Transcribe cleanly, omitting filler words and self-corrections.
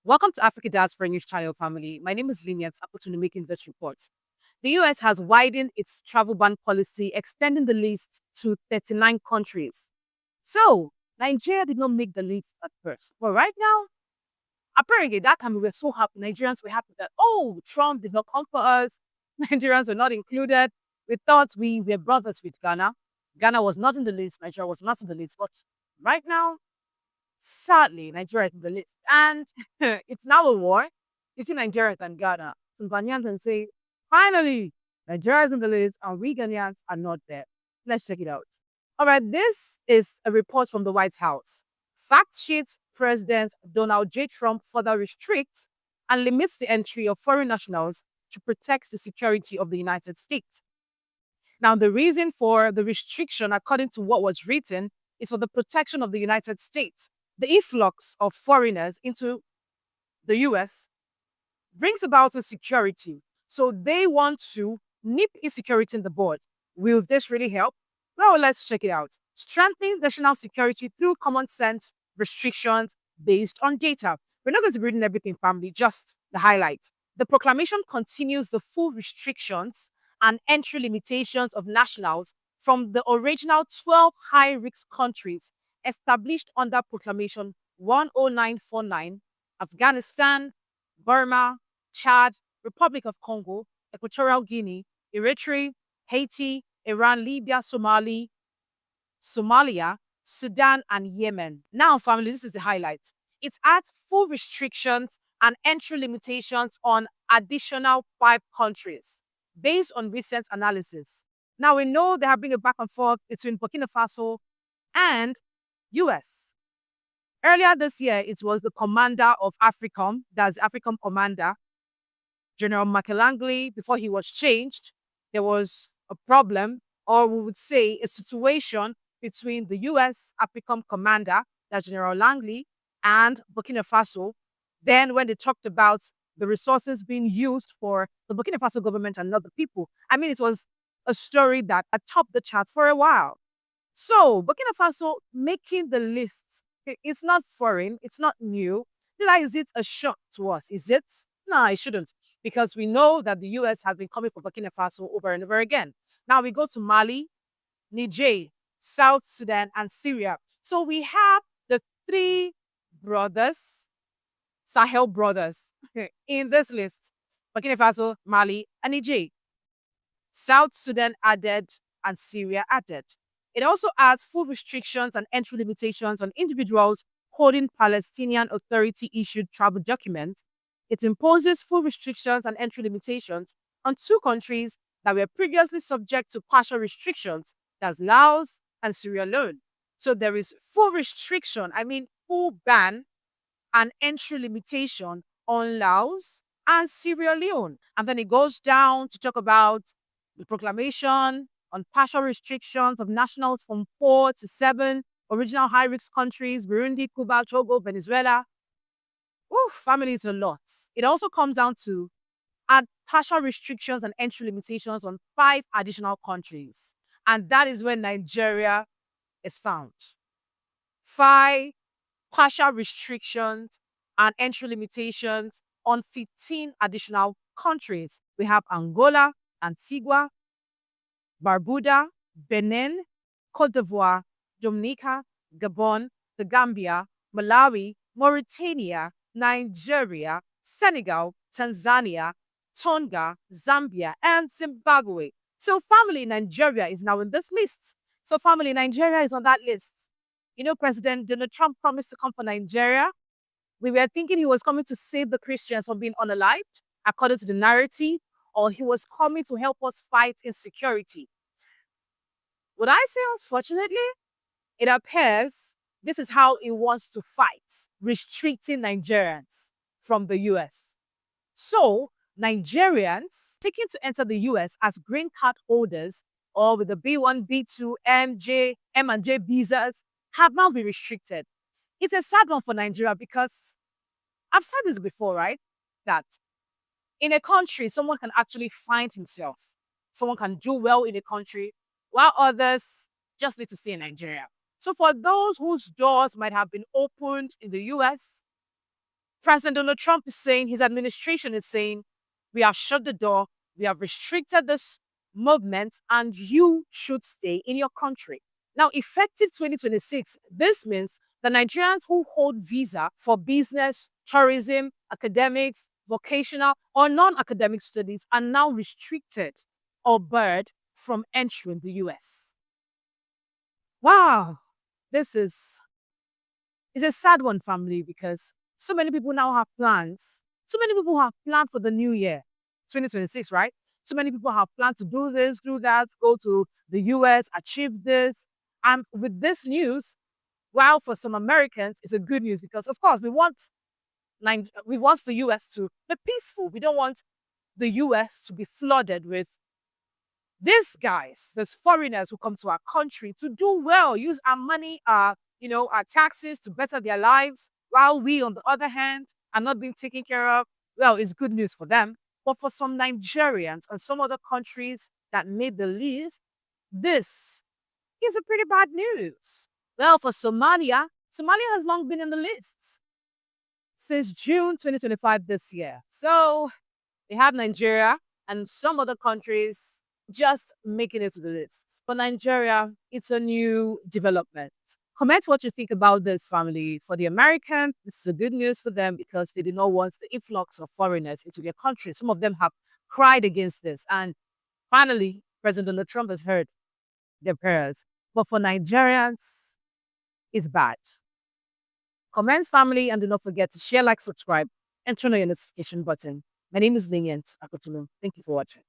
Welcome to Africa Diaspora News Channel family. My name is Lynient Akotonou making this report. The US has widened its travel ban policy, extending the list to 39 countries. So, Nigeria did not make the list at first. But right now, apparently that time we were so happy. Nigerians were happy that, oh, Trump did not come for us. Nigerians were not included. We thought we were brothers with Ghana. Ghana was not in the list. Nigeria was not in the list. But right now, sadly, Nigeria is in the list. And it's now a war between Nigeria and Ghana. Some Ghanaians can say, finally, Nigeria is in the list and we Ghanaians are not there. Let's check it out. All right, this is a report from the White House. Fact sheet President Donald J. Trump further restricts and limits the entry of foreign nationals to protect the security of the United States. Now, the reason for the restriction, according to what was written, is for the protection of the United States. The influx of foreigners into the US brings about insecurity. So they want to nip insecurity in the bud. Will this really help? Well, let's check it out. Strengthening national security through common sense restrictions based on data. We're not going to be reading everything, family, just the highlight. The proclamation continues the full restrictions and entry limitations of nationals from the original 12 high risk countries established under Proclamation 10949, Afghanistan, Burma, Chad, Republic of Congo, Equatorial Guinea, Eritrea, Haiti, Iran, Libya, Somalia, Sudan, and Yemen. Now, family, this is the highlight. It adds full restrictions and entry limitations on additional 5 countries based on recent analysis. Now, we know there have been a back and forth between Burkina Faso and US. Earlier this year, it was the commander of AFRICOM, that's the AFRICOM commander, General Makelangli. Before he was changed, there was a problem, or we would say a situation between the US AFRICOM commander, that's General Langley, and Burkina Faso. Then when they talked about the resources being used for the Burkina Faso government and not the people, I mean, it was a story that had topped the charts for a while. So, Burkina Faso making the list, it's not foreign, it's not new. Neither is it a shock to us, is it? No, it shouldn't, because we know that the US has been coming for Burkina Faso over and over again. Now we go to Mali, Niger, South Sudan, and Syria. So we have the three brothers, Sahel brothers, in this list: Burkina Faso, Mali, and Niger. South Sudan added, and Syria added. It also adds full restrictions and entry limitations on individuals holding Palestinian Authority issued travel documents. It imposes full restrictions and entry limitations on 2 countries that were previously subject to partial restrictions, that's Laos and Sierra Leone. So there is full restriction, I mean, full ban and entry limitation on Laos and Sierra Leone. And then it goes down to talk about the proclamation on partial restrictions of nationals from 4 to 7 original high risk countries: Burundi, Cuba, Togo, Venezuela. Ooh, family is a lot. It also comes down to add partial restrictions and entry limitations on 5 additional countries. And that is where Nigeria is found. 5 partial restrictions and entry limitations on 15 additional countries. We have Angola, Antigua, Barbuda, Benin, Cote d'Ivoire, Dominica, Gabon, the Gambia, Malawi, Mauritania, Nigeria, Senegal, Tanzania, Tonga, Zambia, and Zimbabwe. So family Nigeria is now in this list. So family Nigeria is on that list. You know, President Donald Trump promised to come for Nigeria. We were thinking he was coming to save the Christians from being unalived, according to the narrative, or he was coming to help us fight insecurity. Would I say, unfortunately, it appears this is how he wants to fight, restricting Nigerians from the US. So, Nigerians seeking to enter the US as green card holders or with the B1, B2, M and J visas have now been restricted. It's a sad one for Nigeria because I've said this before, right? That in a country, someone can actually find himself. Someone can do well in a country, while others just need to stay in Nigeria. So for those whose doors might have been opened in the US, President Donald Trump is saying, his administration is saying, we have shut the door, we have restricted this movement, and you should stay in your country. Now, effective 2026, this means the Nigerians who hold visa for business, tourism, academics, vocational, or non academic studies are now restricted or barred from entering the US. Wow, this is it's a sad one, family, because so many people now have plans. So many people have planned for the new year, 2026, right? So many people have planned to do this, do that, go to the US, achieve this. And with this news, well, for some Americans, it's a good news because, of course, we want the US to be peaceful. We don't want the US to be flooded with these guys, these foreigners who come to our country to do well, use our money, our taxes to better their lives, while we, on the other hand, are not being taken care of. Well, it's good news for them. But for some Nigerians and some other countries that made the list, this is a pretty bad news. Well, for Somalia has long been in the list since June 2025 this year. So they have Nigeria and some other countries just making it to the list. For Nigeria, it's a new development. Comment what you think about this, family. For the Americans, this is a good news for them because they did not want the influx of foreigners into their country. Some of them have cried against this. And finally, President Donald Trump has heard their prayers. But for Nigerians, it's bad. Comments, family, and do not forget to share, like, subscribe, and turn on your notification button. My name is Lynient Akotonou. Thank you for watching.